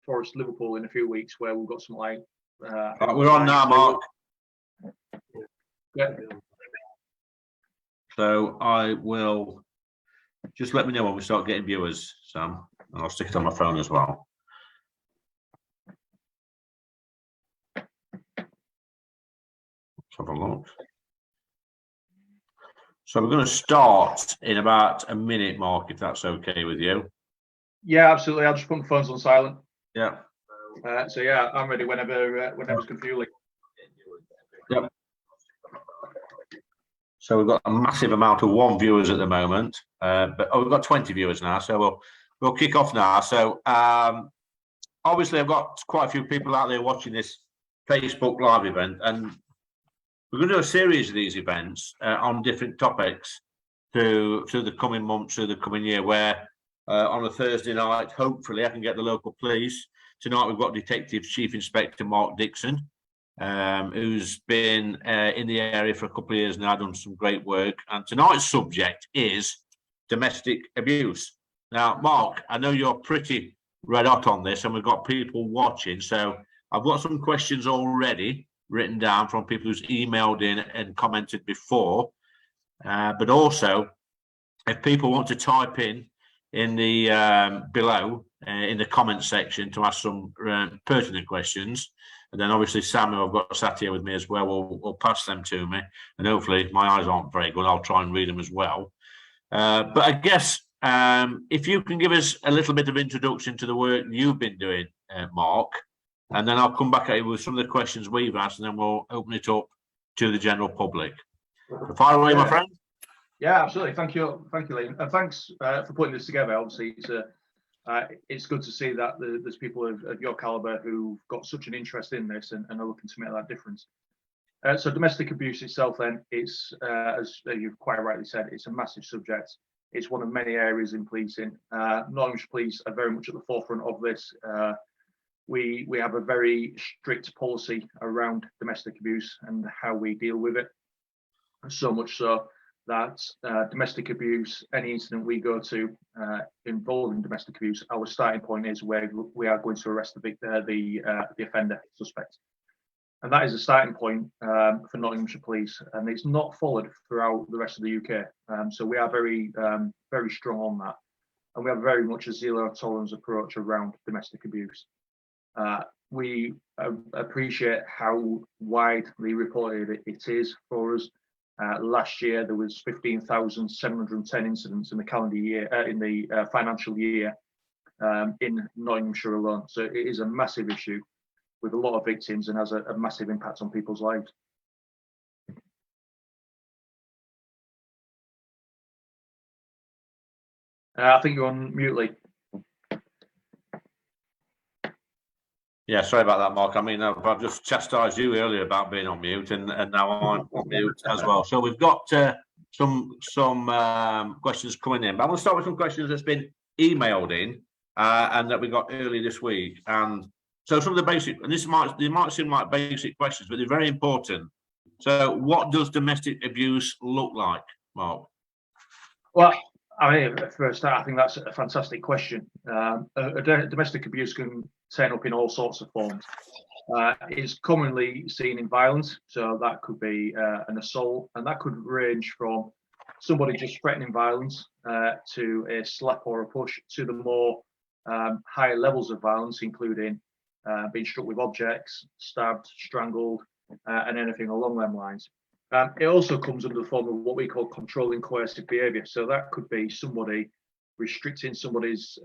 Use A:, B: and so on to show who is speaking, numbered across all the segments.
A: Forest Liverpool in a few weeks, where we've got some like.
B: We're on now, Mark.
A: Yeah.
B: So I will just let me know when we start getting viewers, Sam, and I'll stick it on my phone as well. Let's have a look. So we're going to start in about a minute, Mark, if that's okay with you.
A: Yeah, absolutely. I'll just put my phones on silent.
B: Yeah.
A: So yeah, I'm ready whenever's good for you.
B: Yep. So we've got a massive amount of viewers at the moment, but we've got 20 viewers now. So we'll kick off now. So obviously, I've got quite a few people out there watching this Facebook live event, and we're going to do a series of these events on different topics through the coming months, through the coming year. Where on a Thursday night, hopefully, I can get the local police. Tonight, we've got Detective Chief Inspector Mark Dickson, who's been in the area for a couple of years now, done some great work. And tonight's subject is domestic abuse. Now, Mark, I know you're pretty red hot on this, and we've got people watching. So I've got some questions already written down from people who's emailed in and commented before. But also, if people want to type in the below in the comment section to ask some pertinent questions, and then obviously Sam, who I've got sat here with me as well, will pass them to me, and hopefully my eyes aren't very good, I'll try and read them as well. But I guess if you can give us a little bit of introduction to the work you've been doing, Mark, and then I'll come back at you with some of the questions we've asked, and then we'll open it up to the general public. So fire away, my friend.
A: Yeah, absolutely. Thank you, Liam. And thanks for putting this together. Obviously, it's good to see that there's people of your caliber who've got such an interest in this and are looking to make that difference. So domestic abuse itself, then, it's as you've quite rightly said, it's a massive subject. It's one of many areas in policing. Nottinghamshire Police are very much at the forefront of this. We have a very strict policy around domestic abuse and how we deal with it. So much so that domestic abuse, any incident we go to involving domestic abuse, our starting point is where we are going to arrest the offender, suspect. And that is a starting point for Nottinghamshire Police, and it's not followed throughout the rest of the UK. So we are very, very strong on that. And we have very much a zero tolerance approach around domestic abuse. We appreciate how widely reported it is for us. Last year, there was 15,710 incidents in the calendar year, in the financial year in Nottinghamshire alone. So it is a massive issue with a lot of victims and has a massive impact on people's lives. I think you're on mute, Lee.
B: Yeah, sorry about that, Mark. I mean, I've just chastised you earlier about being on mute, and now I'm on mute as well. So we've got some questions coming in. But I'm going to start with some questions that's been emailed in and that we got early this week. And so some of the basic, and they might seem like basic questions, but they're very important. So what does domestic abuse look like, Mark? Well,
A: I mean, for a start, I think that's a fantastic question. Domestic abuse can turn up in all sorts of forms. It's commonly seen in violence, so that could be an assault, and that could range from somebody just threatening violence to a slap or a push to the more higher levels of violence, including being struck with objects, stabbed, strangled, and anything along them lines. It also comes under the form of what we call controlling coercive behaviour. So that could be somebody restricting somebody's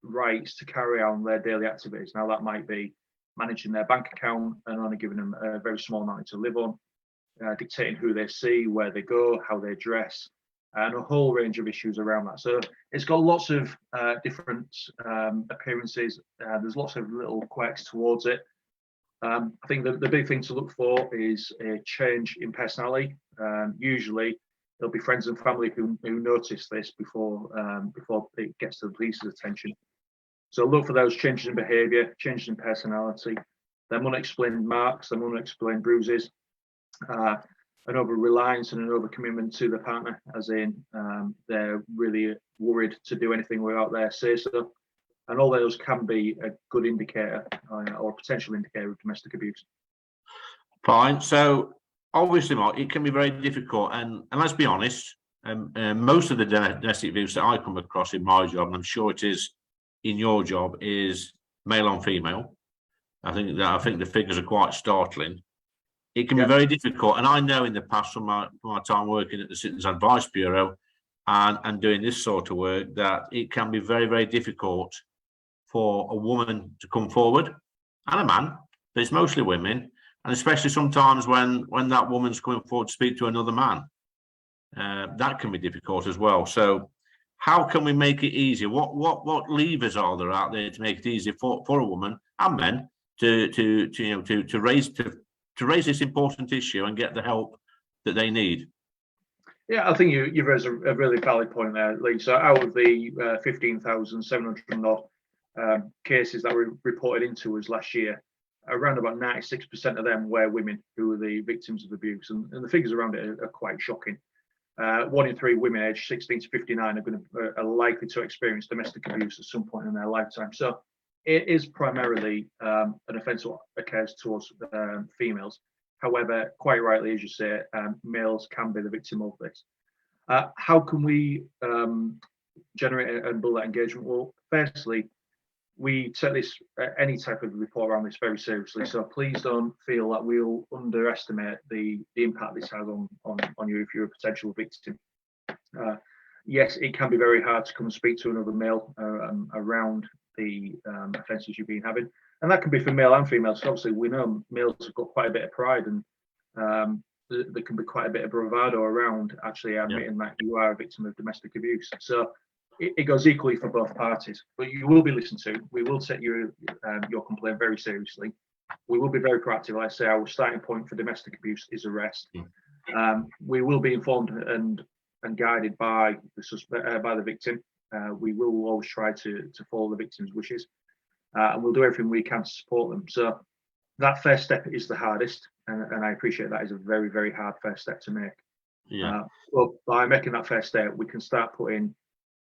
A: rights to carry on their daily activities. Now, that might be managing their bank account and only giving them a very small amount to live on, dictating who they see, where they go, how they dress, and a whole range of issues around that. So it's got lots of different appearances. There's lots of little quirks towards it. I think the big thing to look for is a change in personality. Usually, there'll be friends and family who notice this before it gets to the police's attention. So look for those changes in behaviour, changes in personality, them unexplained marks, them unexplained bruises, an over-reliance and an over-commitment to the partner, as in they're really worried to do anything without their say-so. and all those can be a good indicator or a potential indicator of domestic abuse.
B: Fine. So obviously, Mark, it can be very difficult, and let's be honest. Most of the domestic abuse that I come across in my job, and I'm sure it is in your job, is male on female. I think the figures are quite startling. It can be very difficult, and I know in the past from my time working at the Citizens Advice Bureau and doing this sort of work that it can be very, very difficult for a woman to come forward, and a man, but it's mostly women, and especially sometimes when that woman's coming forward to speak to another man. That can be difficult as well. So, how can we make it easier? What levers are there out there to make it easier for a woman and men to raise this important issue and get the help that they need?
A: Yeah, I think you've raised a really valid point there, Lee. So, out of the 15,700 and odd cases that were reported into us last year, around about 96% of them were women who were the victims of abuse, and the figures around it are quite shocking. 1 in 3 women aged 16 to 59 are likely to experience domestic abuse at some point in their lifetime. So it is primarily an offence that occurs towards females. However, quite rightly, as you say, males can be the victim of this. How can we generate and build that engagement? Well, firstly, we take this any type of report around this very seriously. So please don't feel that we'll underestimate the impact this has on you if you're a potential victim. Yes, it can be very hard to come and speak to another male around the offences you've been having, and that can be for male and female. So obviously, we know males have got quite a bit of pride, and there can be quite a bit of bravado around actually admitting that you are a victim of domestic abuse. So it goes equally for both parties, but you will be listened to. We will take your complaint very seriously. We will be very proactive. Like I say, our starting point for domestic abuse is arrest. We will be informed and guided by the victim. We will always try to follow the victim's wishes, and we'll do everything we can to support them. So that first step is the hardest, and I appreciate that is a very, very hard first step to make. But by making that first step, we can start putting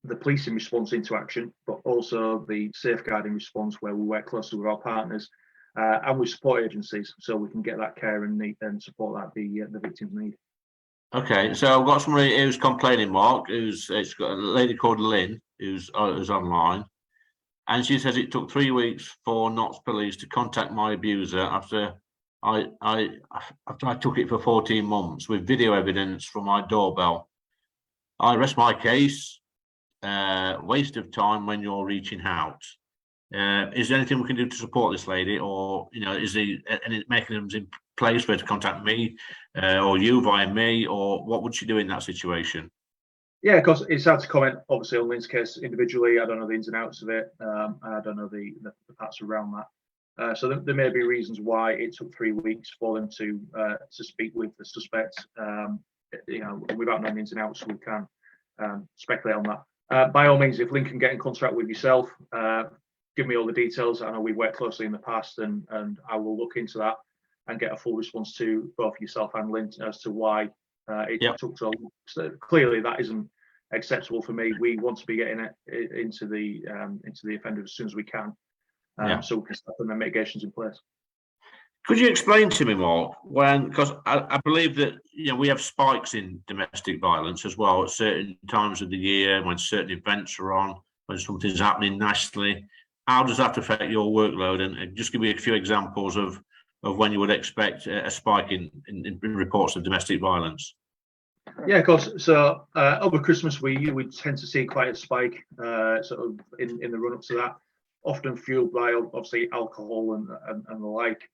A: the policing response into action, but also the safeguarding response where we work closely with our partners and with support agencies, so we can get that care and support that the victims need.
B: Okay, so I've got somebody who's complaining, Mark. It's got a lady called Lynn who's online, and she says it took 3 weeks for Notts Police to contact my abuser after I took it for 14 months with video evidence from my doorbell. I rest my case. Waste of time when you're reaching out. Is there anything we can do to support this lady, or is there any mechanisms in place for her to contact me or you via me, or what would she do in that situation?
A: Yeah, because it's hard to comment obviously on Lynn's case individually. I don't know the ins and outs of it. I don't know the parts around that. So there may be reasons why it took 3 weeks for them to speak with the suspect. Without knowing the ins and outs, we can speculate on that. By all means, if Lynn can get in contact with yourself, give me all the details. I know we worked closely in the past, and I will look into that and get a full response to both yourself and Lynn as to why it took so long. So clearly, that isn't acceptable for me. We want to be getting it into the offender as soon as we can, so we can start putting the mitigations in place.
B: Could you explain to me more because I believe that we have spikes in domestic violence as well at certain times of the year when certain events are on, when something's happening nationally. How does that affect your workload? And just give me a few examples of when you would expect a spike in reports of domestic violence.
A: Yeah, of course. So over Christmas, we tend to see quite a spike sort of in the run up to that, often fueled by obviously alcohol and the like.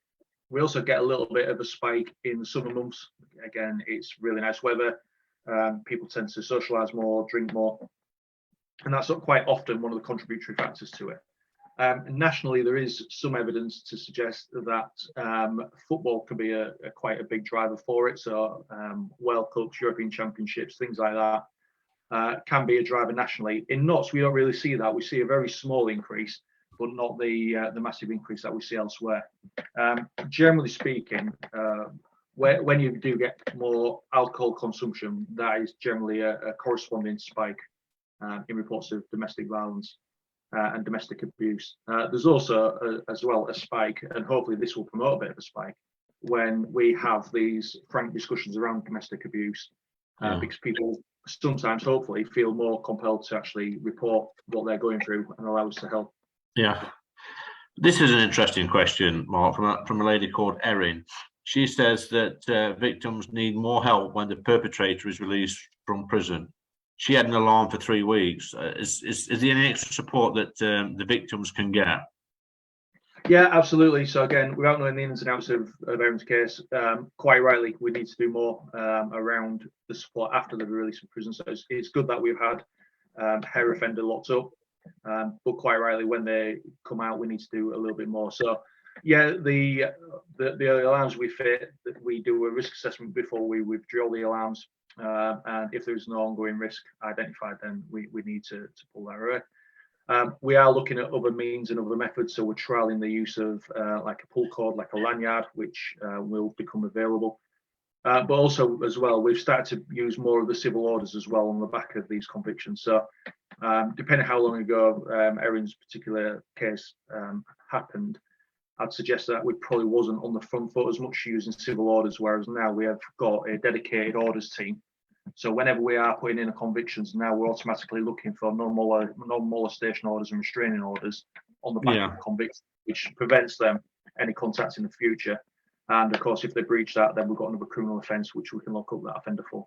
A: We also get a little bit of a spike in the summer months. Again, it's really nice weather. People tend to socialise more, drink more, and that's quite often one of the contributory factors to it. Nationally, there is some evidence to suggest that football can be quite a big driver for it. So World Cups, European Championships, things like that can be a driver nationally. In Notts, we don't really see that. We see a very small increase, but not the massive increase that we see elsewhere. Generally speaking, when you do get more alcohol consumption, that is generally a corresponding spike in reports of domestic violence. and domestic abuse. There's also as well a spike, and hopefully this will promote a bit of a spike when we have these frank discussions around domestic abuse, because people sometimes hopefully feel more compelled to actually report what they're going through and allow us to help.
B: Yeah. This is an interesting question, Mark, from a lady called Erin. She says that victims need more help when the perpetrator is released from prison. She had an alarm for 3 weeks. Is there any extra support that the victims can get?
A: Yeah, absolutely. So again, without knowing the ins and outs of Erin's case, quite rightly, we need to do more around the support after the release from prison. So it's good that we've had her offender locked up, but quite rightly, when they come out, we need to do a little bit more. So yeah, the alarms we fit, we do a risk assessment before we withdraw the alarms, and if there's no ongoing risk identified, then we need to pull that away. We are looking at other means and other methods, so we're trialing the use of like a pull cord, like a lanyard, which will become available. But also as well, we've started to use more of the civil orders as well on the back of these convictions. So depending how long ago Erin's particular case happened, I'd suggest that we probably wasn't on the front foot as much using civil orders, whereas now we have got a dedicated orders team. So whenever we are putting in a convictions, now we're automatically looking for non-molestation orders and restraining orders on the back of convictions, which prevents them any contact in the future. And of course, if they breach that, then we've got another criminal offence which we can lock up that offender for.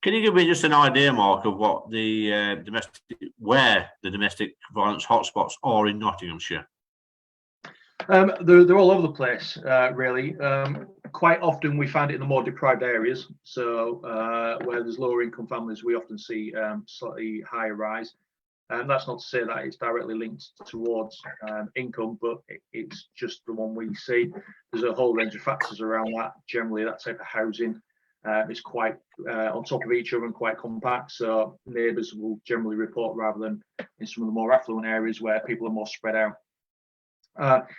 B: Can you give me just an idea, Mark, of what the domestic violence hotspots are in Nottinghamshire?
A: They're all over the place, really. Quite often we find it in the more deprived areas. So where there's lower income families, we often see slightly higher rise. And that's not to say that it's directly linked towards income, but it's just the one we see. There's a whole range of factors around that. Generally, that type of housing is quite on top of each other and quite compact. So neighbours will generally report rather than in some of the more affluent areas where people are more spread out.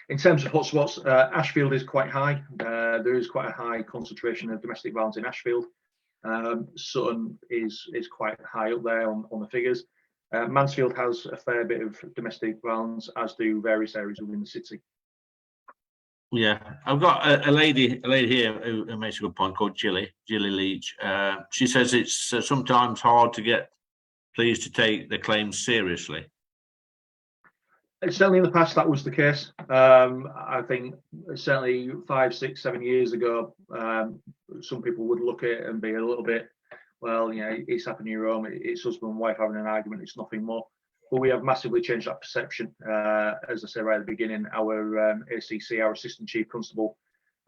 A: In terms of hotspots, Ashfield is quite high. There is quite a high concentration of domestic violence in Ashfield. Sutton is quite high up there on the figures. Mansfield has a fair bit of domestic violence, as do various areas within the city.
B: Yeah, I've got a lady here who makes a good point, called Gilly Leach. She says it's sometimes hard to get police to take the claims seriously.
A: Certainly in the past that was the case. I think certainly 5, 6, 7 years ago, some people would look at it and be a little bit, well, you know, it's happened in your home, it's husband and wife having an argument, it's nothing more. But we have massively changed that perception. As I said right at the beginning, our ACC, our Assistant Chief Constable,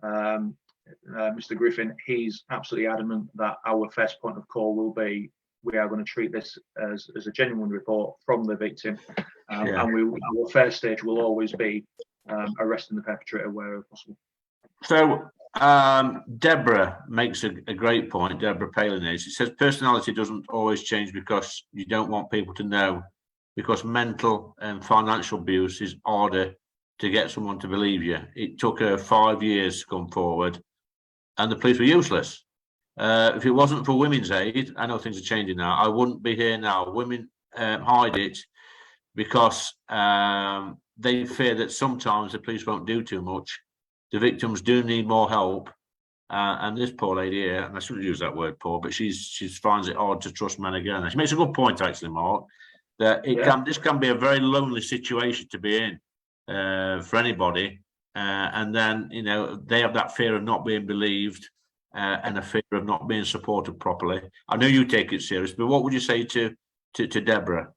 A: Mr. Griffin, he's absolutely adamant that our first point of call will be, we are going to treat this as a genuine report from the victim, and our first stage will always be arresting the perpetrator wherever possible.
B: So Deborah makes a great point, Deborah Palin is. She says personality doesn't always change because you don't want people to know, because mental and financial abuse is harder to get someone to believe you. It took her 5 years to come forward and the police were useless. If it wasn't for Women's Aid, I know things are changing now, I wouldn't be here now. Women hide it because they fear that sometimes the police won't do too much. The victims do need more help. And this poor lady here, and I shouldn't use that word poor, but she finds it hard to trust men again. She makes a good point, actually, Mark, that this can be a very lonely situation to be in for anybody. And then, you know, they have that fear of not being believed. And a fear of not being supported properly. I know you take it serious, but what would you say to Deborah?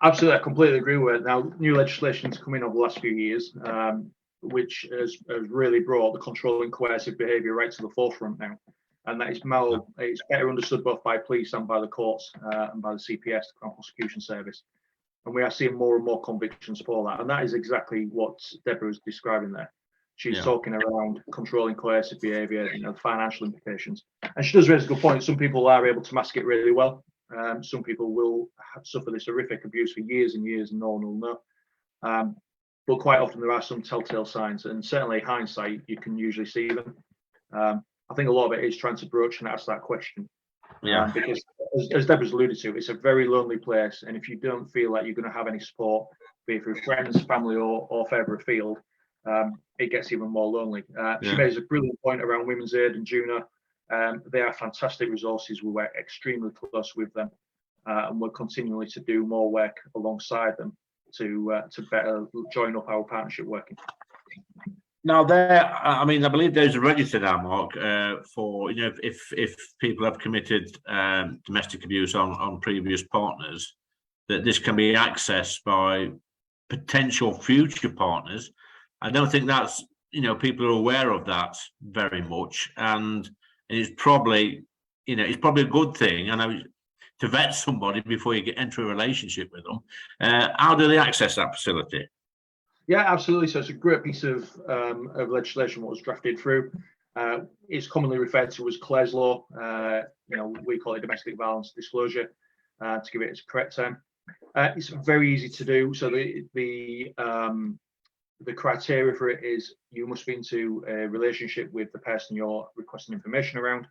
A: Absolutely, I completely agree with it. Now, new legislation's come in over the last few years, which has really brought the controlling coercive behaviour right to the forefront now, and that is it's better understood both by police and by the courts and by the CPS, the Crown Prosecution Service. And we are seeing more and more convictions for that, and that is exactly what Deborah is describing there. She's talking around controlling coercive behaviour, you know, the financial implications. And she does raise a good point. Some people are able to mask it really well. Some people will suffer this horrific abuse for years and years and no one will know. But quite often there are some telltale signs, and certainly hindsight, you can usually see them. I think a lot of it is trying to broach and ask that question. Because as Deborah's alluded to, it's a very lonely place, and if you don't feel like you're going to have any support, be it through friends, family, or further afield, it gets even more lonely. She made a brilliant point around Women's Aid and Juno. They are fantastic resources. We work extremely close with them, and we're continually to do more work alongside them to better join up our partnership working.
B: Now, I mean, I believe there's a register now, Mark, for, you know, if people have committed domestic abuse on previous partners, that this can be accessed by potential future partners. I don't think that's, you know, people are aware of that very much, and it's probably, you know, it's probably a good thing. And I was to vet somebody before you enter a relationship with them. How do they access that facility?
A: Yeah, absolutely. So it's a great piece of legislation what was drafted through. It's commonly referred to as Clare's Law. You know, we call it domestic violence disclosure to give it its correct term. It's very easy to do. So the criteria for it is you must be into a relationship with the person you're requesting information around.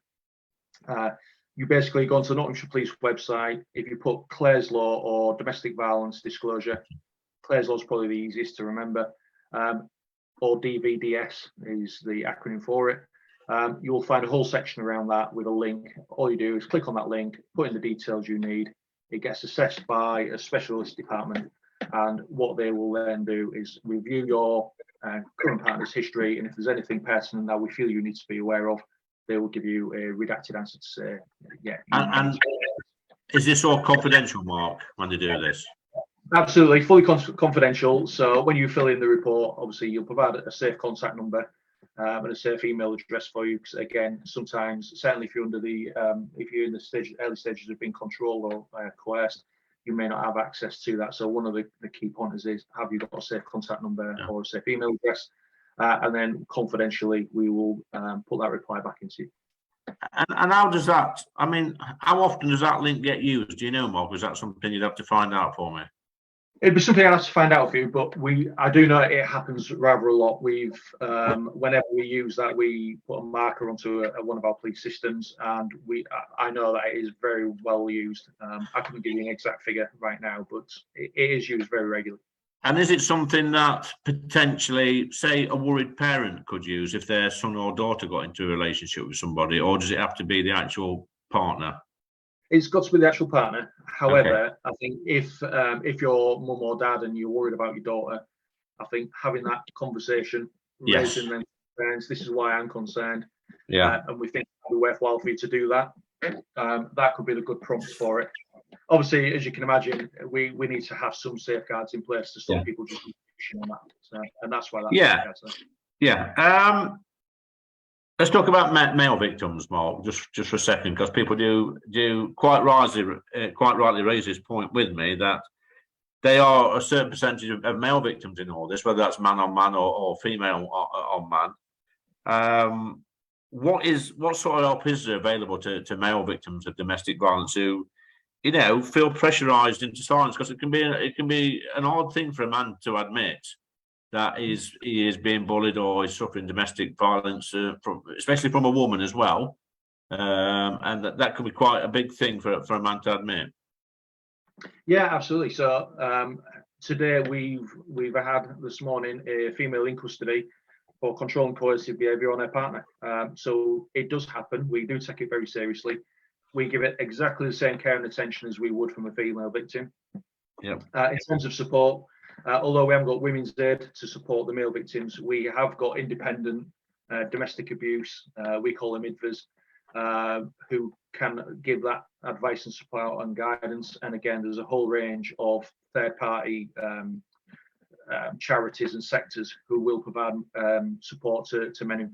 A: You basically go onto the Nottinghamshire Police website. If you put Clare's Law or domestic violence disclosure, Clare's Law is probably the easiest to remember, or DVDS is the acronym for it. You will find a whole section around that with a link. All you do is click on that link, put in the details you need. It gets assessed by a specialist department, and what they will then do is review your current partner's history, and if there's anything pertinent that we feel you need to be aware of, they will give you a redacted answer to say, yeah.
B: And is this all confidential, Mark, when they do this?
A: Absolutely, fully confidential. So when you fill in the report, obviously you'll provide a safe contact number and a safe email address for you. Because again, sometimes, certainly if you're under the, if you're in the early stages of being controlled or coerced, you may not have access to that. So one of the key pointers is, have you got a safe contact number or a safe email address? And then confidentially, we will put that reply back into you.
B: And how does that, I mean, how often does that link get used? Do you know, Mark? Is that something you'd have to find out for me?
A: It'd be something I'd have to find out for you, but I do know it happens rather a lot. We've whenever we use that, we put a marker onto one of our police systems, and I know that it is very well used. I couldn't give you an exact figure right now, but it is used very regularly.
B: And is it something that potentially, say, a worried parent could use if their son or daughter got into a relationship with somebody, or does it have to be the actual partner?
A: It's got to be the actual partner. However, I think if you're mum or dad and you're worried about your daughter, I think having that conversation, raising them parents, this is why I'm concerned. And we think it would be worthwhile for you to do that. That could be the good prompt for it. Obviously, as you can imagine, we need to have some safeguards in place to stop people just pushing on that. So, and that's why that's
B: Let's talk about male victims, Mark, just for a second, because people do quite rightly raise this point with me that they are a certain percentage of male victims in all this, whether that's man on man or female on man. What sort of help is there available to male victims of domestic violence who, you know, feel pressurised into silence? Because it can be an odd thing for a man to admit that he is being bullied or is suffering domestic violence, especially from a woman as well, and that could be quite a big thing for a man to admit.
A: Yeah, absolutely. So today we've had this morning a female in custody for controlling coercive behaviour on her partner. So it does happen. We do take it very seriously. We give it exactly the same care and attention as we would from a female victim. In terms of support, although we haven't got Women's Aid to support the male victims, we have got independent domestic abuse, we call them IDVAs, who can give that advice and support and guidance. And again, there's a whole range of third-party charities and sectors who will provide support to men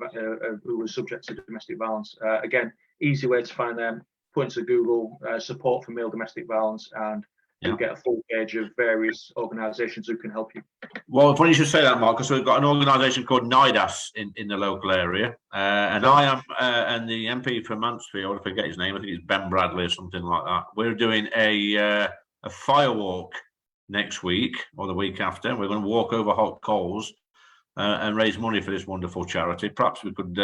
A: who are subject to domestic violence. Again, easy way to find them, put into Google support for male domestic violence, and you'll get a full page of various organisations who can help you.
B: Well, funny you should say that, Mark, because we've got an organisation called NIDAS in the local area, and I am and the MP for Mansfield, I forget his name, I think it's Ben Bradley or something like that. We're doing a fire walk next week or the week after. We're going to walk over hot coals and raise money for this wonderful charity. Perhaps we could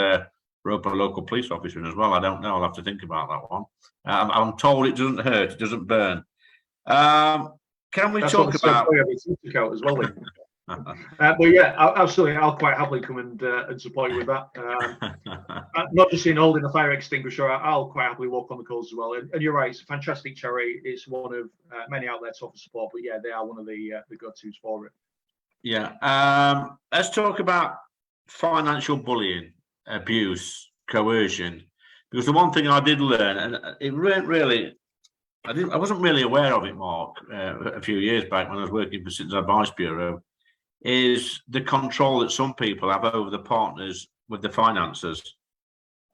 B: rope a local police officer in as well. I don't know. I'll have to think about that one. I'm told it doesn't hurt. It doesn't burn. Can we talk about
A: as well? But yeah, absolutely. I'll quite happily come and support you with that. Not just in holding a fire extinguisher, I'll quite happily walk on the coals as well. And you're right, it's a fantastic charity. It's one of many outlets offer support, but yeah, they are one of the go-tos for it.
B: Yeah. Let's talk about financial bullying, abuse, coercion, because the one thing I did learn, and it really, I wasn't really aware of it, Mark, a few years back when I was working for Citizens Advice Bureau, is the control that some people have over the partners with the finances.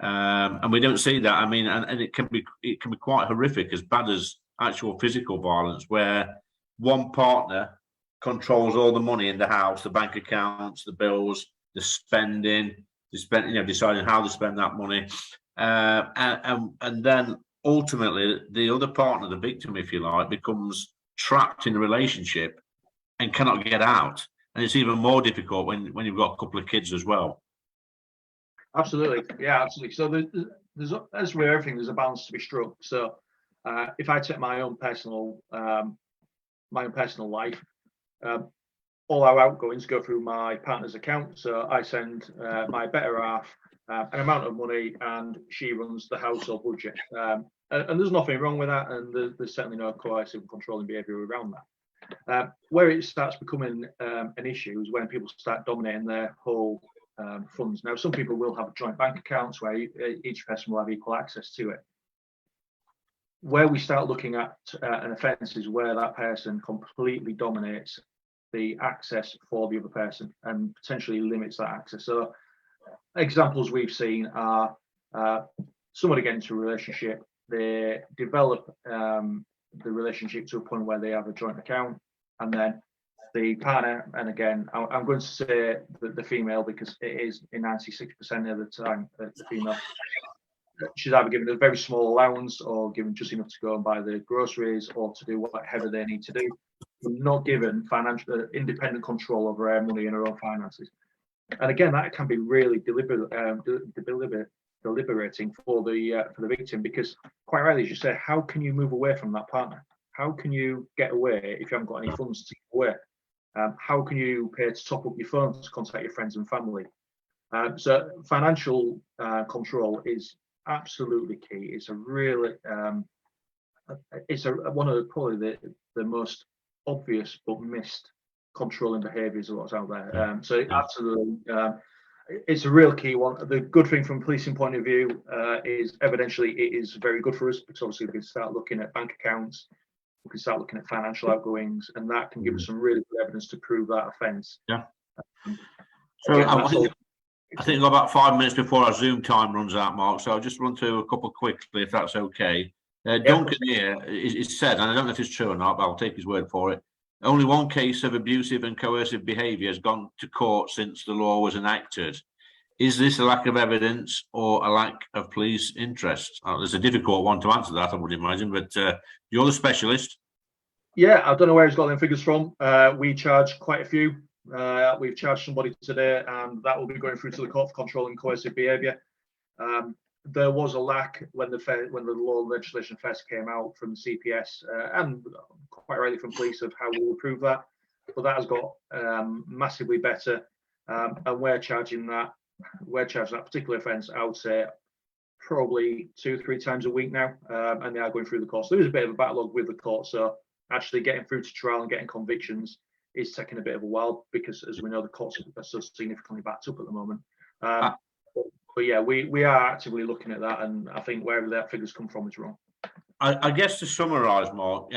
B: And we don't see that. I mean, and it can be quite horrific, as bad as actual physical violence, where one partner controls all the money in the house, the bank accounts, the bills, the spending, deciding how to spend that money, and then ultimately the other partner, the victim, if you like, becomes trapped in a relationship and cannot get out. And it's even more difficult when you've got a couple of kids as well.
A: Absolutely, yeah, absolutely. So there's as with everything, there's a balance to be struck. So if I take my own personal life, all our outgoings go through my partner's account. So I send my better half an amount of money, and she runs the household budget. And there's nothing wrong with that, and there's certainly no coercive controlling behaviour around that. Where it starts becoming an issue is when people start dominating their whole funds. Now, some people will have joint bank accounts where each person will have equal access to it. Where we start looking at an offence is where that person completely dominates the access for the other person and potentially limits that access. So examples we've seen are somebody get into a relationship, they develop the relationship to a point where they have a joint account, and then the partner, and again, I'm going to say the female because it is in 96% of the time the female, she's either given a very small allowance or given just enough to go and buy the groceries or to do whatever they need to do, but not given financial independent control over her money and her own finances. And again, that can be really deliberating for the victim, because quite rightly, as you say, how can you move away from that partner? How can you get away if you haven't got any funds to get away? How can you pay to top up your phone to contact your friends and family? So financial control is absolutely key. It's a really, one of probably the most obvious but missed controlling behaviours of what's out there. So absolutely, it's a real key one. The good thing from a policing point of view is evidentially it is very good for us, because obviously we can start looking at bank accounts, we can start looking at financial outgoings, and that can give us some really good evidence to prove that offence.
B: Yeah. So I think we've got about 5 minutes before our Zoom time runs out, Mark. So I'll just run through a couple quickly, if that's okay. Duncan here is said, and I don't know if it's true or not, but I'll take his word for it. Only one case of abusive and coercive behaviour has gone to court since the law was enacted. Is this a lack of evidence or a lack of police interest? It's a difficult one to answer that, I would imagine, but you're the specialist.
A: Yeah, I don't know where he's got them figures from. We charge quite a few. We've charged somebody today, and that will be going through to the court for controlling coercive behaviour. There was a lack when the law legislation first came out from the CPS, and quite rightly from police, of how we will prove that. But that has got massively better, and we're charging that particular offence, I would say, probably 2-3 times a week now, and they are going through the court. So there is a bit of a backlog with the court. So actually getting through to trial and getting convictions is taking a bit of a while, because, as we know, the courts are so significantly backed up at the moment. But yeah, we are actively looking at that, and I think wherever that figures come from is wrong.
B: I guess to summarise, Mark,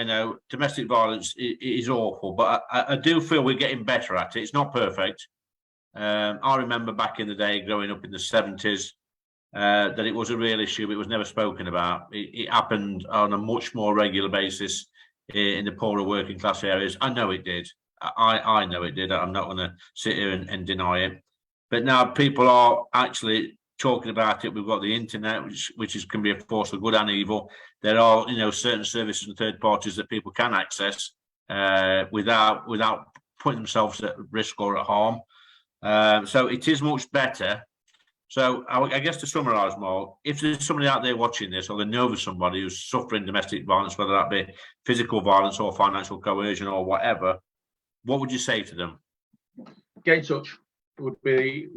B: domestic violence is awful, but I do feel we're getting better at it. It's not perfect. I remember back in the day, growing up in the 70s, that it was a real issue. It was never spoken about. It happened on a much more regular basis in the poorer working class areas. I know it did. I know it did. I'm not going to sit here and deny it. But now people are actually talking about it. We've got the internet, which can be a force for good and evil. There are, certain services and third parties that people can access without putting themselves at risk or at harm. So it is much better. So I guess to summarise more, if there's somebody out there watching this, or they know of somebody who's suffering domestic violence, whether that be physical violence or financial coercion or whatever, what would you say to them?
A: Get in touch would be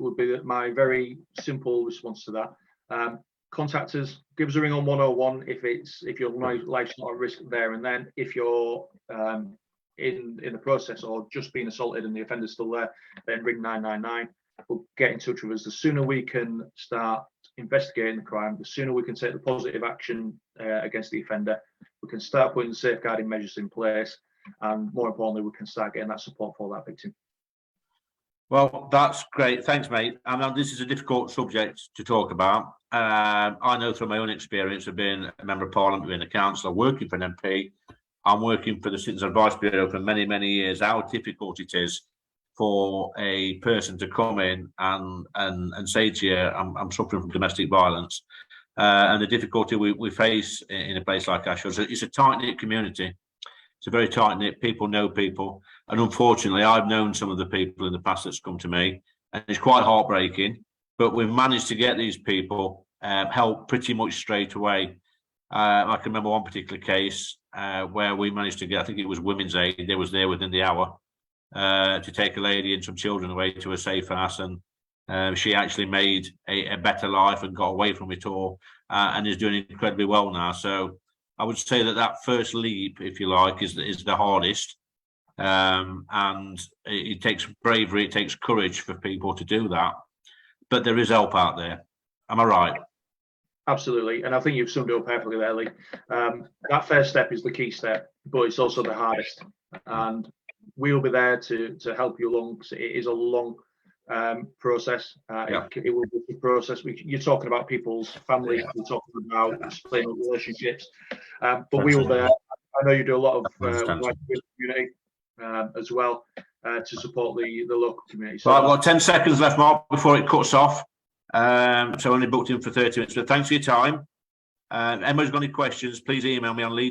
A: my very simple response to that. Contact us, give us a ring on 101 if your life's not at risk there and then. If you're in the process or just being assaulted and the offender's still there, then ring 999. We'll get in touch with us. The sooner we can start investigating the crime, the sooner we can take the positive action against the offender. We can start putting safeguarding measures in place, and more importantly, we can start getting that support for that victim.
B: Well, that's great. Thanks, mate. I know this is a difficult subject to talk about. I know from my own experience of being a member of Parliament, being a councillor, working for an MP, I'm working for the Citizens Advice Bureau for many, many years, how difficult it is for a person to come in and say to you, I'm suffering from domestic violence. And the difficulty we face in a place like Ashford, it's a tight-knit community. It's a very tight-knit, people know people. And unfortunately, I've known some of the people in the past that's come to me, and it's quite heartbreaking. But we've managed to get these people help pretty much straight away. I can remember one particular case where we managed to get, I think it was Women's Aid, they was there within the hour to take a lady and some children away to a safe house, and she actually made a better life and got away from it all, and is doing incredibly well now. So I would say that first leap, if you like, is the hardest, and it takes bravery, it takes courage for people to do that. But there is help out there. Am I right?
A: Absolutely, and I think you've summed it up perfectly there, Lee. That first step is the key step, but it's also the hardest. And we'll be there to help you along, because it is a long process. It will be a process. You're talking about people's families, we're talking about splitting up relationships, but we will be there. I know you do a lot of work with the community as well to support the local community. So
B: I've got 10 seconds left, Mark, before it cuts off. So only booked in for 30 minutes. But thanks for your time. Emma's got any questions, please email me on lead